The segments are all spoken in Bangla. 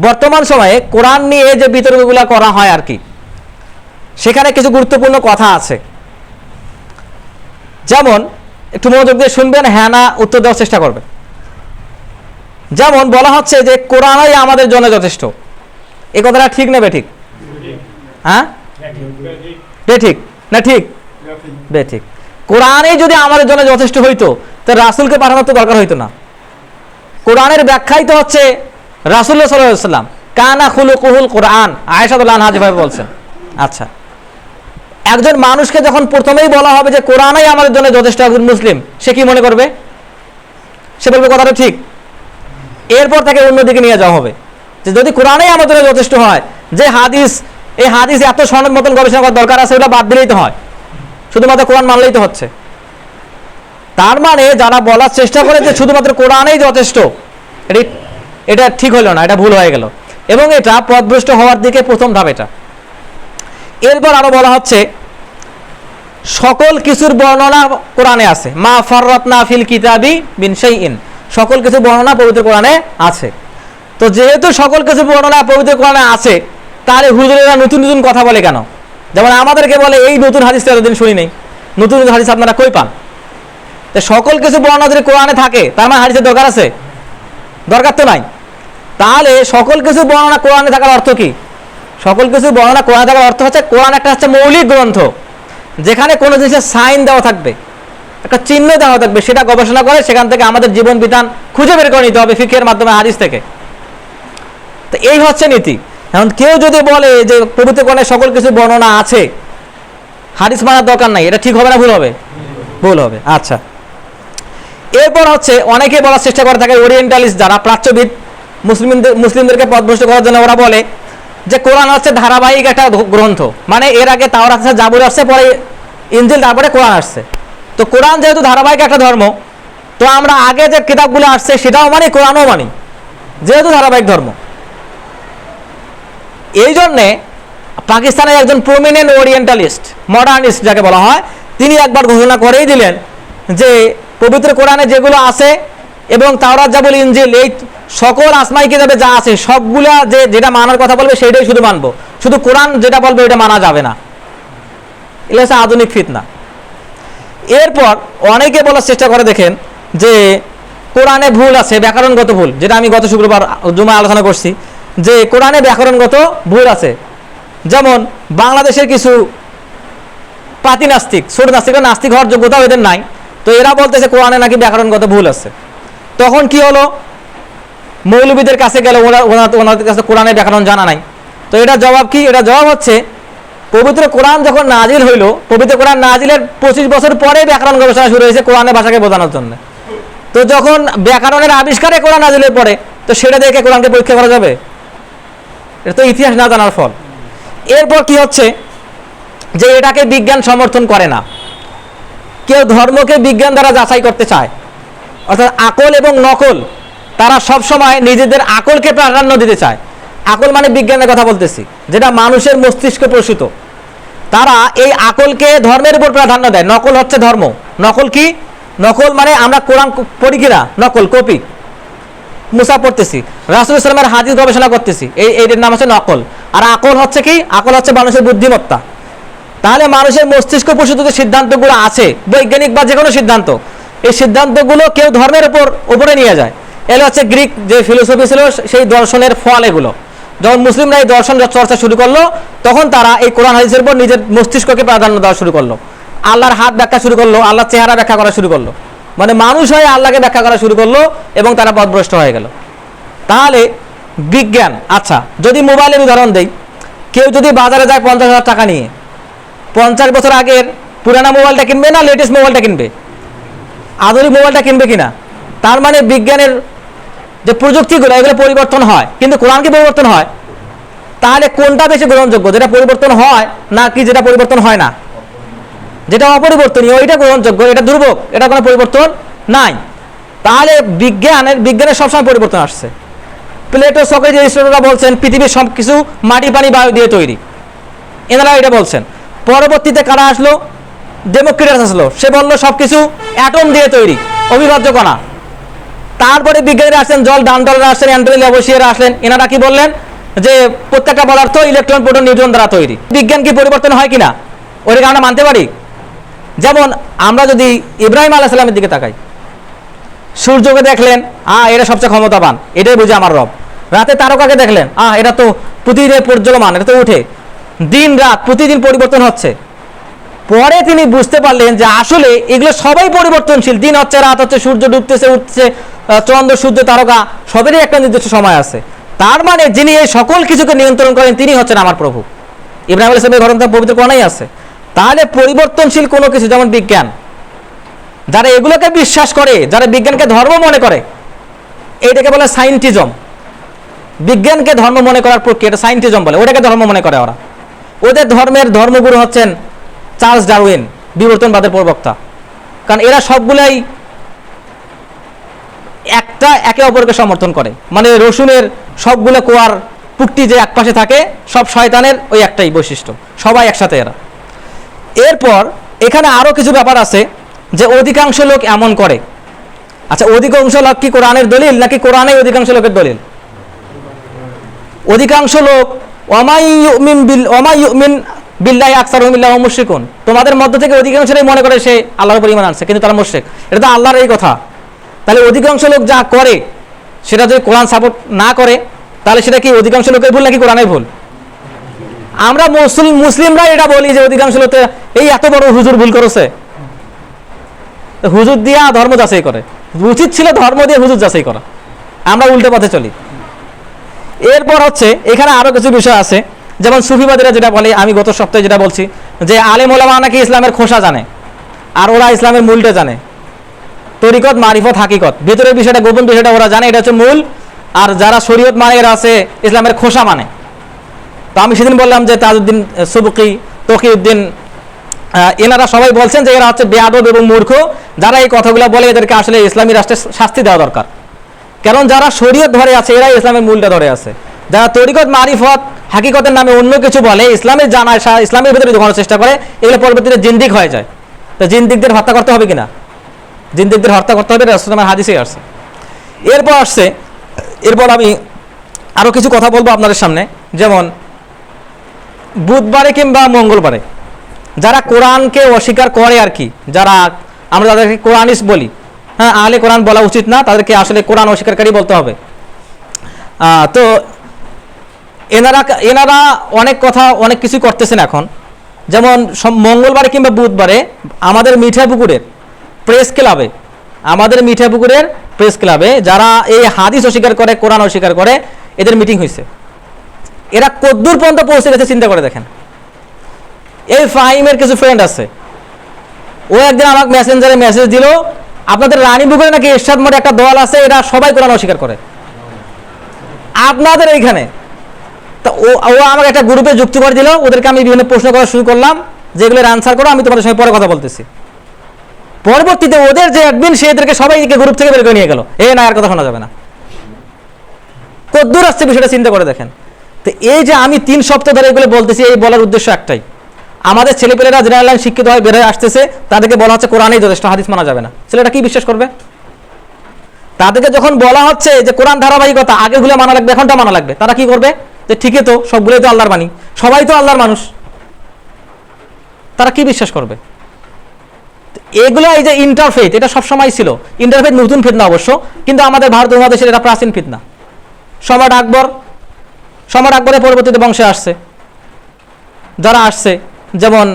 বর্তমান সময়ে কোরআন নিয়ে যে বিতর্কগুলো করা হয় আর কি, সেখানে কিছু গুরুত্বপূর্ণ কথা আছে। যেমন একটু মনোযোগ দিয়ে শুনবেন, হ্যাঁ না উত্তর দেওয়ার চেষ্টা করবেন। যেমন বলা হচ্ছে যে কোরআনই আমাদের জন্য যথেষ্ট। এই কথাটা ঠিক না বেঠিক? হ্যাঁ, বেঠিক না ঠিক? বেঠিক। কোরআনই যদি আমাদের জন্য যথেষ্ট হইতো তো রাসূলকে পাঠানোর তো দরকার হইতো না। কোরআনের ব্যাখ্যাই তো হচ্ছে রাসূলুল্লাহ সাল্লাল্লাহু আলাইহি ওয়াসাল্লাম, কানা খুলুকুহুল কোরআন, আয়েশা রাদিয়াল্লাহু আনহা যেভাবে বলছেন। আচ্ছা, একজন মানুষকে যখন প্রথমেই বলা হবে যে কোরআনই আমাদের জন্য যথেষ্ট, একজন মুসলিম সে কি মনে করবে? সে বলবে কথাটা ঠিক। এরপর তাকে অন্যদিকে নিয়ে যাওয়া হবে যে যদি কোরআনই আমাদের জন্য যথেষ্ট হয়, যে হাদিস, এই হাদিস এত সনদ মতন গবেষণা করার দরকার আছে, ওটা বাদ দিলেই তো হয়, শুধুমাত্র কোরআন মানলেই তো হচ্ছে। তার মানে যারা বলার চেষ্টা করে যে শুধুমাত্র কোরআনই যথেষ্ট, এটা ঠিক হলো না, এটা ভুল হয়ে গেল, এবং এটা পথভ্রষ্ট হওয়ার দিকে প্রথম ধাপ এটা। এরপর আরো বলা হচ্ছে সকল কিছুর বর্ণনা কোরআনে আছে, মা ফাররাতনা ফিল কিতাবি মিন শাইইন, সকল কিছু বর্ণনা পবিত্র কোরআনে আছে। তো যেহেতু সকল কিছু বর্ণনা পবিত্র কোরআনে আছে, তাহলে হুজুরেরা নতুন নতুন কথা বলে কেন? যেমন আমাদেরকে বলে এই নতুন হাদিস তো এতদিন শুনি নেই, নতুন নতুন হাদিস আপনারা কই পান? তো সকল কিছু বর্ণনা যদি কোরআনে থাকে তার মানে হাদিসের দরকার আছে? দরকার তো নাই। তাহলে সকল কিছু বর্ণনা কোরআনে থাকার অর্থ কি? সকল কিছু বর্ণনা কোরআনে থাকার অর্থ হচ্ছে কোরআন একটা হচ্ছে মৌলিক গ্রন্থ, যেখানে কোনো জিনিসের সাইন দেওয়া থাকবে, একটা চিহ্ন দেওয়া থাকবে, সেটা গবেষণা করে সেখান থেকে আমাদের জীবন বিধান খুঁজে বের করে নিতে হবে ফিকহের মাধ্যমে, হাদিস থেকে। তো এই হচ্ছে নীতি। এখন কেউ যদি বলে যে পবিত্র কোরআনে সকল কিছু বর্ণনা আছে, হাদিস মানার দরকার নাই, এটা ঠিক হবে না ভুল হবে? ভুল হবে। আচ্ছা, এরপর হচ্ছে অনেকে বলার চেষ্টা করে থাকে, ওরিয়েন্টালিস্ট যারা প্রাচ্যবিদ, মুসলিমদেরকে পথভ্রষ্ট করার জন্য ওরা বলে যে কোরআন হচ্ছে ধারাবাহিক একটা গ্রন্থ, মানে এর আগে তাওরাত আসছে, জাবুর আসছে, পরে ইনজিল, তারপরে কোরআন আসছে। তো কোরআন যেহেতু ধারাবাহিক একটা ধর্ম, তো আমরা আগে যে কিতাবগুলো আসছে সেটাও মানি, কোরআনও মানি, যেহেতু ধারাবাহিক ধর্ম। এই জন্যে পাকিস্তানের একজন প্রমিনেন্ট ওরিয়েন্টালিস্ট, মডার্নিস্ট যাকে বলা হয়, তিনি একবার ঘোষণা করেই দিলেন যে পবিত্র কোরআনে যেগুলো আছে এবং তাওরাত, জাবুর, ইনজিল, এই সকল আসমাই কিতাবে যা আছে সবগুলা যেটা মানার কথা বলবে সেইটাই শুধু মানবো, শুধু কোরআন যেটা বলবে ওইটা মানা যাবে না। এটা হচ্ছে আধুনিক ফিতনা। এরপর অনেকে বলার চেষ্টা করে দেখেন যে কোরআনে ভুল আছে, ব্যাকরণগত ভুল, যেটা আমি গত শুক্রবার জুমায় আলোচনা করছি যে কোরআনে ব্যাকরণগত ভুল আছে। যেমন বাংলাদেশের কিছু পাতি নাস্তিক, ছোট নাস্তিক, নাস্তিক হওয়ার যোগ্যতাও এদের নাই, তো এরা বলতেছে কোরআনে নাকি ব্যাকরণগত ভুল আছে। তখন কি হলো, মৌলবীদের কাছে গেল, ওনাদের কাছে কোরআনের ব্যাকরণ জানা নাই। তো এটা জবাব কি? এটা জবাব হচ্ছে পবিত্র কোরআন যখন নাজিল হইল, পবিত্র কোরআন নাজিলের 25 বছর পরে ব্যাকরণ গবেষণা শুরু হয়েছে কোরআনের ভাষাকে বোঝানোর জন্য। তো যখন ব্যাকরণের আবিষ্কারে কোরআন নাজিলের পরে, তো সেটা দেখে কোরআনকে পরীক্ষা করা যাবে? এটা তো ইতিহাস না জানার ফল। এরপর কি হচ্ছে যে এটাকে বিজ্ঞান সমর্থন করে না, কেউ ধর্মকে বিজ্ঞান দ্বারা যাচাই করতে চায়, অর্থাৎ আকল এবং নকল, তারা সব সময় নিজেদের আকলকে প্রাধান্য দিতে চায়। আকল মানে বিজ্ঞানের কথা বলতেছি, যেটা মানুষের মস্তিষ্ক প্রসূত। তারা এই আকলকে ধর্মের উপর প্রাধান্য দেয়। নকল হচ্ছে ধর্ম। নকল কি? নকল মানে আমরা কোরআন পড়ি কিনা, নকল, কপি, মুসা পড়তেছি, রাসূলুল্লাহ সাল্লাল্লাহু আলাইহি ওয়াসাল্লামের হাদিস গবেষণা করতেছি, এইটার নাম হচ্ছে নকল। আর আকল হচ্ছে কি? আকল হচ্ছে মানুষের বুদ্ধিমত্তা। তাহলে মানুষের মস্তিষ্ক প্রসূত যে সিদ্ধান্তগুলো আছে, বৈজ্ঞানিক বা যে কোনো সিদ্ধান্ত, এই সিদ্ধান্তগুলো কেউ ধর্মের উপরে নিয়ে যায়। এগুলো হচ্ছে গ্রিক যে ফিলোসফি ছিল, সেই দর্শনের ফল এগুলো। যখন মুসলিমরা এই দর্শন চর্চা শুরু করলো, তখন তারা এই কোরআন হাদিসের উপর নিজের মস্তিষ্ককে প্রাধান্য দেওয়া শুরু করলো। আল্লাহর হাত ব্যাখ্যা শুরু করলো, আল্লাহর চেহারা ব্যাখ্যা করা শুরু করলো, মানে মানুষ হয়ে আল্লাহকে ব্যাখ্যা করা শুরু করলো, এবং তারা পথভ্রষ্ট হয়ে গেল। তাহলে বিজ্ঞান, আচ্ছা যদি মোবাইলের উদাহরণ দেই, কেউ যদি বাজারে যায় 50,000 টাকা নিয়ে, 50 বছর আগের পুরানা মোবাইলটা কিনবে না লেটেস্ট মোবাইলটা কিনবে? আধুনিক মোবাইলটা কিনবে কিনা? তার মানে বিজ্ঞানের যে প্রযুক্তিগুলো, এগুলো পরিবর্তন হয়, কিন্তু কোরআন কি পরিবর্তন হয়? তাহলে কোনটা বেশি গ্রহণযোগ্য, যেটা পরিবর্তন হয় নাকি যেটা পরিবর্তন হয় না? যেটা অপরিবর্তনীয় ওইটা গ্রহণযোগ্য, এটা দুর্ভোগ, এটা কোনো পরিবর্তন নাই। তাহলে বিজ্ঞানের সবসময় পরিবর্তন আসছে। প্লেটো, সক্রেটিস, এরিস্টটলরা বলছেন পৃথিবীর সব কিছু মাটি, পানি, বায়ু দিয়ে তৈরি, এনারা এটা বলছেন। পরবর্তীতে কারা আসলো? ডেমোক্রিটাস আসলো, সে বললো সব কিছু অ্যাটম দিয়ে তৈরি, অবিভাজ্য কণা। তারপরে বিজ্ঞানীরা আসলেন, জল ডান্ডলরা আসলেন, অ্যান্টনি ল্যাভোসিয়েরা আসলেন। এনারা কি বললেন যে প্রত্যেকটা পদার্থ ইলেকট্রন, প্রোটন, নিউট্রন দ্বারা তৈরি। বিজ্ঞান কি পরিবর্তন হয় কিনা ওইটাকে আমরা মানতে পারি। যেমন আমরা যদি ইব্রাহিম আলাইহিস সালামের দিকে তাকাই, সূর্যকে দেখলেন, এটা সবচেয়ে ক্ষমতাবান, এটাই বুঝে আমার রব। রাতে তারকাকে দেখলেন, এটা তো প্রতিদিনের প্রজ্বলমান, এটা তো উঠে। দিন রাত প্রতিদিন পরিবর্তন হচ্ছে। পরে তিনি বুঝতে পারলেন যে আসলে এগুলো সবাই পরিবর্তনশীল। দিন হচ্ছে, রাত হচ্ছে, সূর্য ডুবতেছে, উঠছে, চন্দ্র, সূর্য, তারকা সবেরই একটা নির্দিষ্ট সময় আছে। তার মানে যিনি এই সকল কিছুকে নিয়ন্ত্রণ করেন তিনি হচ্ছেন আমার প্রভু। ইব্রাহিম আলাইহিস সালামের ঘটনা পবিত্র কোরআনেই আছে। তাহলে পরিবর্তনশীল কোনো কিছু, যেমন বিজ্ঞান, যারা এগুলোকে বিশ্বাস করে, যারা বিজ্ঞানকে ধর্ম মনে করে, এইটাকে বলে সায়েন্টিজম। বিজ্ঞানকে ধর্ম মনে করার প্রক্রিয়া এটা সায়েন্টিজম বলে, ওটাকে ধর্ম মনে করে ওরা। ওদের ধর্মের ধর্মগুরু হচ্ছেন চার্লস ডারউইন, বিবর্তনবাদের প্রবক্তা। কারণ এরা সবগুলাই একে অপরকে সমর্থন করে। মানে রসুনের সবগুলো কোয়ার পুকটি যে এক পাশে থাকে, সব শয়তানের ওই একটাই বৈশিষ্ট্য, সবাই একসাথে এরা। এরপর এখানে আরো কিছু ব্যাপার আছে যে অধিকাংশ লোক এমন করে। আচ্ছা, অধিকাংশ লোক কি কোরআনের দলিল নাকি কোরআনে অধিকাংশ লোকের দলিল? অধিকাংশ লোক ওয়ামাই ইউমিন বিল্লাহি আকসারুহুম ইল্লা হুম মুশরিকুন, তোমাদের মধ্য থেকে অধিকাংশই মনে করে সে আল্লাহর উপর ঈমান আনছে, কিন্তু তারা মুশরিক। এটা তো আল্লাহর এই কথা। তাহলে অধিকাংশ লোক যা করে সেটা যদি কোরআন সাপোর্ট না করে, তাহলে সেটা কি অধিকাংশ লোকের ভুল নাকি কোরআনের ভুল? আমরা মুসলিমরা এটা বলি যে অধিকাংশ লোক এই এত বড় হুজুর ভুল করেছে, হুজুর দিয়া ধর্ম যাচাই করে। উচিত ছিল ধর্ম দিয়ে হুজুর যাচাই করা, আমরা উল্টো পথে চলি। এরপর হচ্ছে এখানে আরো কিছু বিষয় আছে, যেমন সুফিবাদীরা যেটা বলে, আমি গত সপ্তাহে যেটা বলছি যে আলেম ওলামা নাকি ইসলামের খোসা জানে, আর ওরা ইসলামের মূলটা জানে। তরিকত, মারিফত, হাকিকত, ভিতরের বিষয়টা, গোপন বিষয়টা ওরা জানে, এটা হচ্ছে মূল। আর যারা শরীয়ত মানে এরা আছে ইসলামের খোসা মানে। তো আমি সেদিন বললাম যে তাজউদ্দিন সুবকি, তকিউদ্দিন, এনারা সবাই বলছেন যে এরা হচ্ছে বেয়াদব এবং মূর্খ। যারা এই কথাগুলো বলে এদেরকে আসলে ইসলামী রাষ্ট্রের শাস্তি দেওয়া দরকার। কারণ যারা শরীয়ত ধরে আছে এরাই ইসলামের মূলটা ধরে আছে। যারা তরিকত, মারিফত, হাকিকতের নামে অন্য কিছু বলে, ইসলামের জানায়, ইসলামের ভিতরে ঢোকানোর চেষ্টা করে, এগুলো পরবর্তীতে জিন্দিক হয়ে যায়। তো জিন্দিকদের হত্যা করতে হবে কিনা? জিন্দিকদের হত্যা করতে হবে, রাসূলের হাদিসে আসছে। এরপর আমি আরো কিছু কথা বলবো আপনাদের সামনে। যেমন বুধবারে কিংবা মঙ্গলবারে যারা কোরআনকে অস্বীকার করে আর কি, যারা আমরা তাদেরকে কোরআনিস্ট বলি, হ্যাঁ, আহলে কোরআন বলা উচিত না, তাদেরকে আসলে কোরআন অস্বীকারী বলতে হবে। তো এনারা অনেক কথা, অনেক কিছু করতেছেন এখন। যেমন মঙ্গলবারে কিংবা বুধবারে আমাদের মিঠাপুকুরের প্রেস ক্লাবে যারা এই হাদিস অস্বীকার করে, কোরআন অস্বীকার করে, এদের মিটিং হয়েছে। এরা কদ্দূর পর্যন্ত পৌঁছে গেছে চিন্তা করে দেখেন। এই ফাহিমের কিছু ফ্রেন্ড আছে, ও একদিন আমাকে মেসেঞ্জারে মেসেজ দিল, আপনাদের রানীপুকুরে নাকি এরশাদ মোড়ে একটা দল আছে, এরা সবাই কোরআন অস্বীকার করে আপনাদের এইখানে। তা ও আমাকে একটা গ্রুপে যুক্ত করে দিল, ওদেরকে আমি বিভিন্ন প্রশ্ন করা শুরু করলাম, যেগুলোর আনসার করো, আমি তোমাদের সঙ্গে পরে কথা বলতেছি। পরবর্তীতে ওদের যে অ্যাডমিন, সে এদেরকে সবাইকে গ্রুপ থেকে বের করে নিয়ে গেল, না আর কথা শোনা যাবে না। কদ্দূর আসছে বিষয়টা চিন্তা করে দেখেন। তো এই যে আমি 3 সপ্তাহ ধরে এগুলো বলতেছি, এই বলার উদ্দেশ্য একটাই, আমাদের ছেলেপেলেরা জেনারেল লাইন শিক্ষিত হয়, বের হয়ে আসতেছে, তাদেরকে বলা হচ্ছে কোরআনই যথেষ্ট, হাদিস মানা যাবে না। ছেলেটা কি বিশ্বাস করবে? তাদেরকে যখন বলা হচ্ছে যে কোরআন ধারাবাহিকতা, আগেগুলো মানা লাগবে, এখনটা মানা লাগবে, তারা কি করবে? যে ঠিকই তো, সবগুলোই তো আল্লাহর বাণী, সবাই তো আল্লাহর মানুষ, তারা কি বিশ্বাস করবে? এগুলো এই যে ইন্টারফেথ, এটা সবসময় ছিল। ইন্টারফেথ নতুন ফিতনা অবশ্য, কিন্তু আমাদের ভারত উপমহাদেশের এটা প্রাচীন ফিতনা। সম্রাট আকবরের পরবর্তীতে বংশে আসছে যারা আসছে, যেমন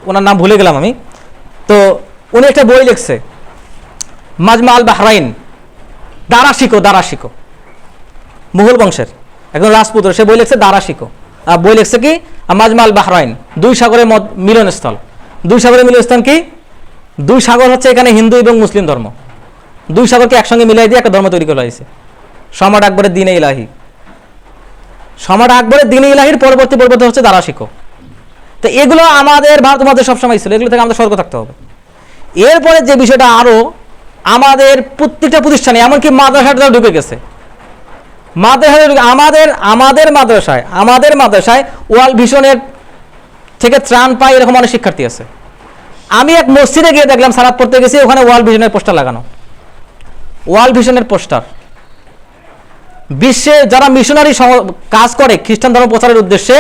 ওনার নাম ভুলে গেলাম আমি, তো উনি একটা বই লিখছে, মাজমা আল বাহরাইন, দারাশিকো, মুঘল বংশের একজন রাজপুত্র, সে বই লিখছে দারাশিকো। বই লিখছে কি মাজমা আল বাহরাইন, 2 সাগরের মিলনস্থল। 2 সাগরের মিলনস্থল কি? 2 সাগর হচ্ছে এখানে হিন্দু এবং মুসলিম ধর্ম, 2 সাগরকে একসঙ্গে মিলাই দিয়ে একটা ধর্ম তৈরি করা হয়েছে, সম্রাট আকবরের দ্বীন ইলাহি। সম্রাট আকবরের দ্বীন ইলাহির পরবর্তী হচ্ছে দারাশিকো। তো এগুলো আমাদের ভারত মধ্যে সবসময় ছিল, এগুলো থেকে আমাদের সতর্ক থাকতে হবে। এরপরে যে বিষয়টা আরো আমাদের প্রত্যেকটা প্রতিষ্ঠানে, এমনকি মাদ্রাসাটাও ঢুকে গেছে। আমাদের মাদ্রাসায় ওয়ার্ল্ড ভিশনের থেকে ত্রাণ পায় এরকম অনেক শিক্ষার্থী আছে। আমি এক মসজিদে গিয়ে দেখলাম, সালাত পড়তে গেছি, ওখানে ওয়ার্ল্ড ভিশনের পোস্টার লাগানো। ওয়ার্ল্ড ভিশনের পোস্টার। বিশ্বে যারা মিশনারি কাজ করে খ্রিস্টান ধর্ম প্রচারের উদ্দেশ্যে,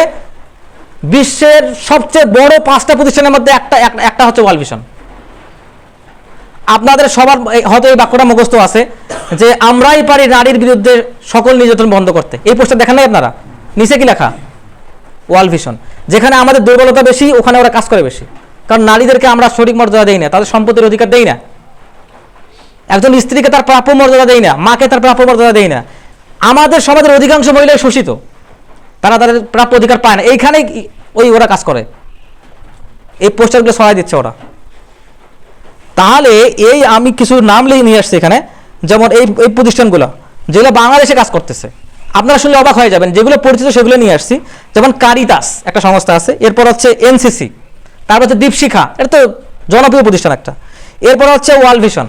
বিশ্বের সবচেয়ে বড় 5টা প্রতিষ্ঠানের মধ্যে একটা হচ্ছে ওয়ার্ল্ড ভিশন। আপনাদের সবার হয়তো এই বাক্যটা মুখস্থ আছে যে আমরাই পারি নারীর বিরুদ্ধে সকল নির্যাতন বন্ধ করতে। এই পোস্টার দেখেন নাই আপনারা? নিচে কি লেখা? World vision. যেখানে আমাদের দুর্বলতা বেশি ওখানে ওরা কাজ করে বেশি, কারণ নারীদেরকে আমরা সঠিক মর্যাদা দেই না, তাদের সম্পত্তির অধিকার দেই না, একজন স্ত্রীকে তার প্রাপ্য মর্যাদা দেই না, মাকে তার প্রাপ্য মর্যাদা দেই না। আমাদের সমাজের অধিকাংশ মহিলাই শোষিত, তারা তাদের প্রাপ্য অধিকার পায় না। এইখানেই ওরা কাজ করে, এই পোস্টারগুলো ছড়াই দিচ্ছে ওরা। তাহলে এই আমি কিছু নাম নিয়ে আসছি এখানে, যেমন এই প্রতিষ্ঠানগুলো যেগুলো বাংলাদেশে কাজ করতেছে, আপনারা শুনলে অবাক হয়ে যাবেন। যেগুলো পরিচিত সেগুলো নিয়ে আসছি, যেমন কারিতাস একটা সংস্থা আছে, এরপর হচ্ছে এনসিসি, তারপর হচ্ছে দীপশিখা, এটা তো জনপ্রিয় প্রতিষ্ঠান একটা, এরপর হচ্ছে ওয়ার্ল্ড ভিশন,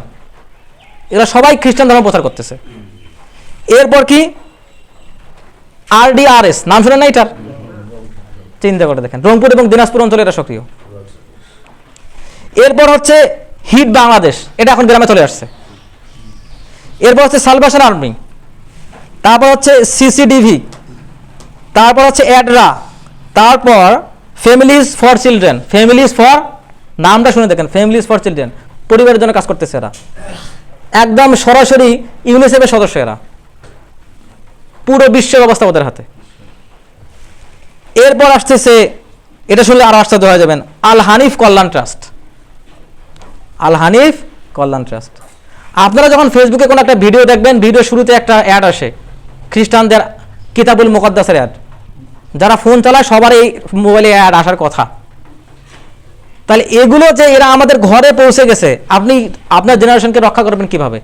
এরা সবাই খ্রিস্টান ধর্ম প্রচার করতেছে। এরপর কি RDRS, নাম শুনেন না এটার? চিন্তা করে দেখেন, রংপুর এবং দিনাজপুর অঞ্চলে এটা সক্রিয়। এরপর হচ্ছে হিট বাংলাদেশ, এটা এখন গ্রামে চলে আসছে। এরপর হচ্ছে সালভেশন আর্মি, তারপর হচ্ছে CCDV, তারপর হচ্ছে অ্যাডরা, তারপর families for children. Families for, নামটা শুনে দেখেন, ফ্যামিলিজ ফর চিলড্রেন, পরিবারের জন্য কাজ করতেছে এরা, একদম সরাসরি ইউনিসেফের সদস্য এরা, পুরো বিশ্বের অবস্থা ওদের হাতে। এরপর আসতেছে, এটা শুনলে আরো আশ্চর্য হয়ে যাবেন, আল হানিফ কল্যাণ ট্রাস্ট। আল হানিফ কল্যাণ ট্রাস্ট। আপনারা যখন ফেসবুকে কোনো একটা ভিডিও দেখবেন, ভিডিও শুরুতে একটা অ্যাড আসে, খ্রিস্টানদের কিতাবুল মুকদ্দাসের অ্যাড। যারা ফোন চালায় সবার এই মোবাইলে অ্যাড আসার কথা। তাহলে এগুলো যে এরা আমাদের ঘরে পৌঁছে গেছে, আপনি আপনার জেনারেশনকে রক্ষা করবেন কিভাবে?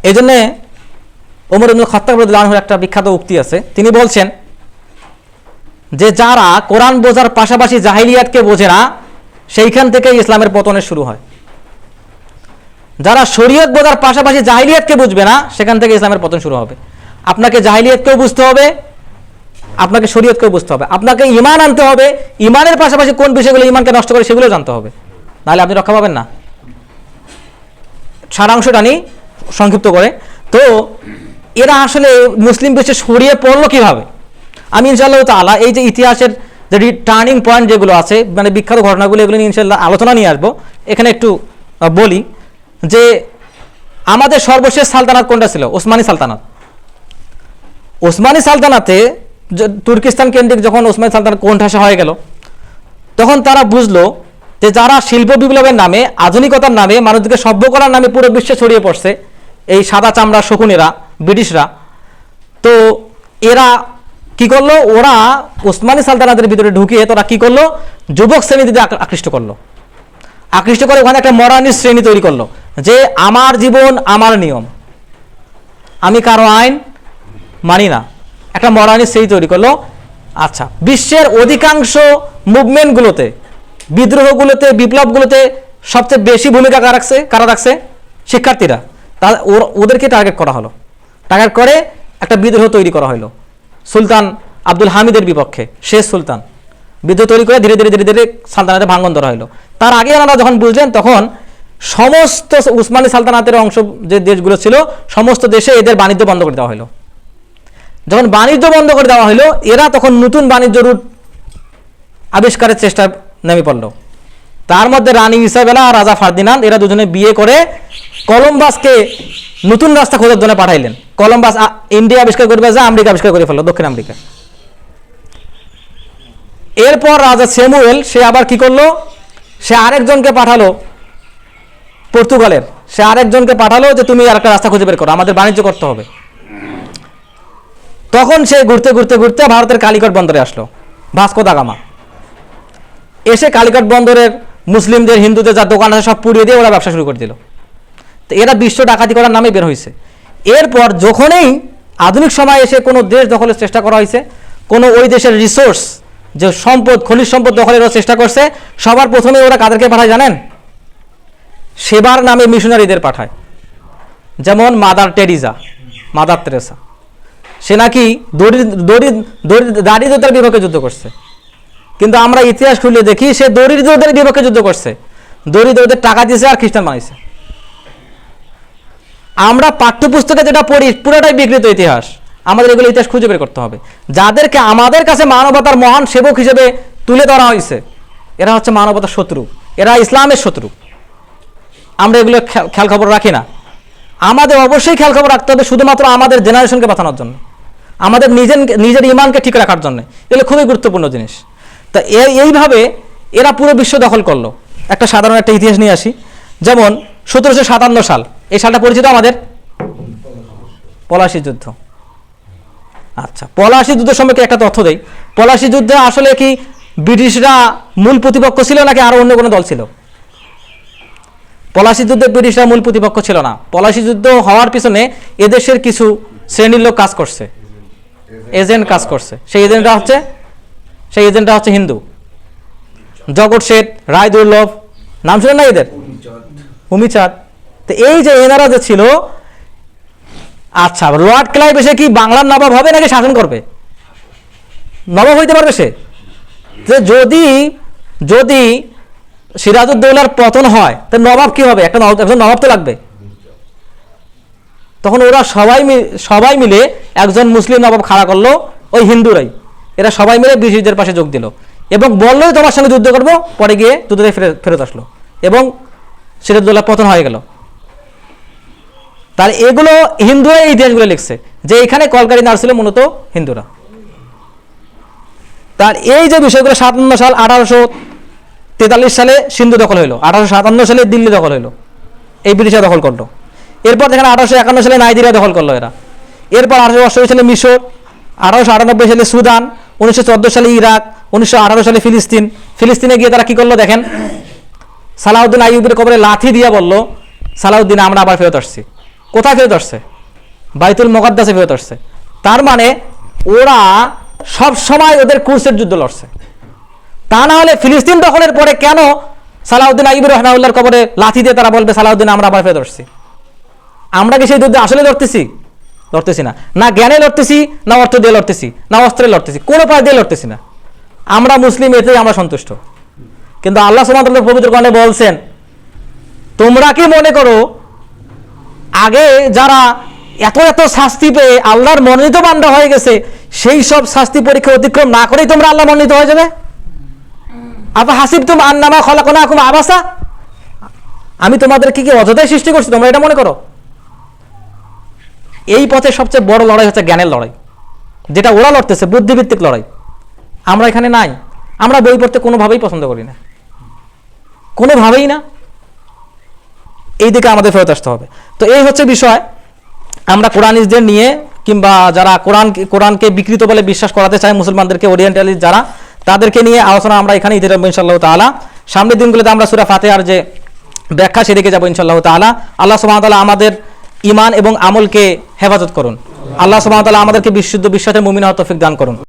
এই জন্যে ওমর ইবনুল খাত্তাব রাদিয়াল্লাহু আনহুর একটা বিখ্যাত উক্তি আছে, তিনি বলছেন যে যারা কোরআন বোঝার পাশাপাশি জাহিলিয়াতকে বোঝে না, সেইখান থেকে ইসলামের পতনের শুরু হয়। যারা শরীয়ত বোঝার পাশাপাশি জাহিলিয়াতকে বুঝবে না, সেখান থেকে ইসলামের পতন শুরু হবে। আপনাকে জাহিলিয়াতকেও বুঝতে হবে, আপনাকে শরীয়তকেও বুঝতে হবে, আপনাকে ঈমান আনতে হবে, ঈমানের পাশাপাশি কোন বিষয়গুলো ঈমানকে নষ্ট করে সেগুলো জানতে হবে, নাহলে আপনি রক্ষা পাবেন না। সারাংশটা নিই সংক্ষিপ্ত করে। তো এরা আসলে মুসলিম বিশ্বে ছড়িয়ে পড়লো কিভাবে? আমি ইনশাআল্লাহ তাআলা এই যে ইতিহাসের যে টার্নিং পয়েন্ট যেগুলো আছে, মানে বিখ্যাত ঘটনাগুলো, এগুলো নিয়ে ইনশাআল্লাহ আলোচনা নিয়ে আসবো। এখানে একটু বলি যে আমাদের সর্বশেষ সালতানাত কোনটা ছিল? ওসমানী সালতানাত। ওসমানী সালতানাতে তুর্কিস্তান কেন্দ্রিক যখন ওসমানী সালতানাত কোণঠাসা হয়ে গেল, তখন তারা বুঝলো যে যারা শিল্প বিপ্লবের নামে, আধুনিকতার নামে, মানুষকে সভ্য করার নামে পুরো বিশ্বে ছড়িয়ে পড়ছে, এই সাদা চামড়া শকুনেরা, ব্রিটিশরা, তো এরা কি করলো? ওরা ওসমানী সালতানাতের ভিতরে ঢুকিয়ে তোরা কি করলো? যুবক শ্রেণীতে আকৃষ্ট করলো। আকৃষ্ট করে ওখানে একটা মরানিস্ট শ্রেণী তৈরি করলো, যে আমার জীবন আমার নিয়ম, আমি কারো আইন মানি না, একটা মরানিস্ট শ্রেণী তৈরি করলো। আচ্ছা, বিশ্বের অধিকাংশ মুভমেন্টগুলোতে, বিদ্রোহগুলোতে, বিপ্লবগুলোতে সবচেয়ে বেশি ভূমিকা কারা রাখছে? শিক্ষার্থীরা। ওদেরকে টার্গেট করা হলো, টার্গেট করে একটা বিদ্রোহ তৈরি করা হলো সুলতান আব্দুল হামিদের বিপক্ষে। শেষ সুলতান বিদ্রোহ তৈরি করে ধীরে ধীরে ধীরে ধীরে সালতানাতে ভাঙন ধরা হলো। তার আগে ওনারা যখন বুঝলেন, তখন সমস্ত উসমানী সালতানাতের অংশ যে দেশগুলো ছিল, সমস্ত দেশে এদের বাণিজ্য বন্ধ করে দেওয়া হলো। যখন বাণিজ্য বন্ধ করে দেওয়া হলো, এরা তখন নতুন বাণিজ্য রুট আবিষ্কারের চেষ্টা নেমে পড়ল। তার মধ্যে রানী ইসাবেলা আর রাজা ফার্দিনান্দ, এরা দুজনে বিয়ে করে কলম্বাসকে নতুন রাস্তা খোঁজার জন্য পাঠাইলেন। কলম্বাস ইন্ডিয়া আবিষ্কার করবে, যা আমেরিকা আবিষ্কার করে ফেললো, দক্ষিণ আমেরিকা। এরপর রাজা স্যামুয়েল, সে আবার কি করলো? সে আরেকজনকে পাঠালো, পর্তুগালের, সে আরেকজনকে পাঠালো যে তুমি আর একটা রাস্তা খুঁজে বের করো, আমাদের বাণিজ্য করতে হবে। তখন সে ঘুরতে ঘুরতে ঘুরতে ভারতের কালিকট বন্দরে আসলো, ভাস্কো দা গামা। এসে কালিকট বন্দরের মুসলিমদের, হিন্দুদের যা দোকান আছে সব পুড়িয়ে দিয়ে ওরা ব্যবসা শুরু করে দিল। তো এরা বিশ্ব ডাকাতি করার নামে বের হয়েছে। এরপর যখনই আধুনিক সময় এসে কোনো দেশ দখলের চেষ্টা করা হয়েছে, কোনো ওই দেশের রিসোর্স, যে সম্পদ, খনিজ সম্পদ দখলের চেষ্টা করছে, সবার প্রথমে ওরা কাদেরকে পাঠায় জানেন? সেবার নামে মিশনারিদের পাঠায়। যেমন মাদার টেরিজা, মাদার তেরেসা, সে নাকি দারিদ্রতার বিপক্ষে যুদ্ধ করছে, কিন্তু আমরা ইতিহাস খুলে দেখি সে দরিদ্রদের বিপক্ষে যুদ্ধ করছে, দরিদ্রদের টাকা দিয়েছে আর খ্রিস্টান বানাইছে। আমরা পাঠ্যপুস্তকে যেটা পড়ি পুরোটাই বিকৃত ইতিহাস। আমাদের এগুলো ইতিহাস খুঁজে বের করতে হবে। যাদেরকে আমাদের কাছে মানবতার মহান সেবক হিসেবে তুলে ধরা হয়েছে, এরা হচ্ছে মানবতার শত্রু, এরা ইসলামের শত্রু। আমরা এগুলো খেয়াল খবর রাখি না। আমাদের অবশ্যই খেয়াল খবর রাখতে হবে শুধুমাত্র আমাদের জেনারেশনকে বাঁচানোর জন্য, আমাদের নিজের ইমানকে ঠিক রাখার জন্য। এগুলো খুবই গুরুত্বপূর্ণ জিনিস। তা এইভাবে এরা পুরো বিশ্ব দখল করলো। একটা সাধারণ একটা ইতিহাস নিয়ে আসি, যেমন 1757 সাল, এই সালটা পরিচিত আমাদের, পলাশী যুদ্ধ। আচ্ছা, পলাশী যুদ্ধ সম্পর্কে একটা তথ্য দেই। পলাশী যুদ্ধে আসলে কি ব্রিটিশরা মূল প্রতিপক্ষ ছিল নাকি আরো অন্য কোনো দল ছিল? পলাশী যুদ্ধে ব্রিটিশরা মূল প্রতিপক্ষ ছিল না। পলাশী যুদ্ধ হওয়ার পিছনে এদেশের কিছু শ্রেণীর লোক কাজ করছে, এজেন্ট কাজ করছে। সেই এজেন্টটা হচ্ছে হিন্দু। জগৎ শেঠ, রায় দুর্লভ, নাম শুনেন না এদের? ভূমিচাঁদ। তো এই যে এনারা যে ছিল, আচ্ছা লর্ড ক্লাইভ এসে কি বাংলার নবাব হবে নাকি শাসন করবে? নবাব হইতে পারবে সে? যদি সিরাজউদ্দৌলার পতন হয় তাহলে নবাব কি হবে? একজন নবাব তো লাগবে। তখন ওরা সবাই মিলে একজন মুসলিম নবাব খাড়া করলো, ওই হিন্দুরাই। এরা সবাই মিলে ব্রিটিশদের পাশে যোগ দিল এবং বললো তোমার সঙ্গে যুদ্ধ করবো। পরে গিয়ে যুদ্ধ থেকে ফেরত আসলো এবং সিরাজউদ্দৌলার পতন হয়ে গেল। তাহলে এগুলো হিন্দুরা এই ইতিহাসগুলো লিখছে যে এখানে কলকারি নাড় ছিল মূলত হিন্দুরা। তার এই যে বিষয়গুলো 57 সাল, 1843 সালে সিন্ধু দখল হইলো, 1857 সালে দিল্লি দখল হইলো, এই ব্রিটিশরা দখল করলো। এরপর দেখেন 1851 সালে নাইজেরিয়া দখল করলো এরা। এরপর 1888 সালে মিশর, 1898 সালে সুদান, 1914 সালে ইরাক, 1918 সালে ফিলিস্তিনে গিয়ে তারা কি করলো দেখেন, সালাউদ্দিন আইয়ুবের কবরে লাথি দিয়ে বলল, সালাউদ্দিন আমরা আবার ফেরত আসছি। কোথায় ফেরত আসছে? বাইতুল মুকাদ্দাসে ফেরত আসছে। তার মানে ওরা সব সময় ওদের কুরসের যুদ্ধ লড়ছে। তা না হলে ফিলিস্তিন দখলের পরে কেন সালাউদ্দিন আইয়ুব রাহমাহুল্লাহর কবরে লাথি দিয়ে তারা বলবে সালাউদ্দিন আমরা আবার ফেরত আসছি? আমরা কি সেই যুদ্ধে আসলে লড়তেছি না? না জ্ঞানে লড়তেছি, না অর্থ দিয়ে লড়তেছি, না অস্ত্রে লড়তেছি, কোনো উপায় দিয়ে লড়তেছি না। আমরা মুসলিম, এতেই আমরা সন্তুষ্ট। কিন্তু আল্লাহ সুবহানাহু ওয়া তাআলা পবিত্র কোরআনে বলছেন, তোমরা কি মনে করো আগে যারা এত শাস্তি পেয়ে আল্লাহর মনোনীত বান্দা হয়ে গেছে, সেই সব শাস্তি পরীক্ষা অতিক্রম না করেই তোমরা আল্লাহ মনোনীত হয়ে যাবে? আফা হাসিবতুম আন্নামা খলাকনাকুম আবাসা, আমি তোমাদেরকে কি অযথাই সৃষ্টি করছি, তোমরা এটা মনে করো? এই পথে সবচেয়ে বড় লড়াই হচ্ছে জ্ঞানের লড়াই, যেটা ওরা লড়তেছে, বুদ্ধিভিত্তিক লড়াই। আমরা এখানে নাই। আমরা বই পড়তে কোনোভাবেই পছন্দ করি না, কোনোভাবেই না। এই দিকে আমাদের ফেরত আসতে হবে। তো এই হচ্ছে বিষয়। আমরা কোরআনিস্টদের নিয়ে, কিংবা যারা কোরআনকে বিকৃত বলে বিশ্বাস করাতে চায় মুসলমানদেরকে, ওরিয়েন্টালিস্ট যারা, তাদেরকে নিয়ে আলোচনা আমরা এখানে ইতি রাখবো ইনশাআল্লাহ তাআলা। সামনের দিনগুলোতে আমরা সূরা ফাতিহার যে ব্যাখ্যা সেদিকে যাবো ইনশাআল্লাহ তাআলা। আল্লাহ সুবহানাহু ওয়া তাআলা আমাদের ঈমান এবং আমলকে হেফাজত করুন। আল্লাহ সুবহানাহু ওয়া তাআলা আমাদেরকে বিশুদ্ধ বিশ্বাসের মুমিন হওয়ার তৌফিক দান করুন।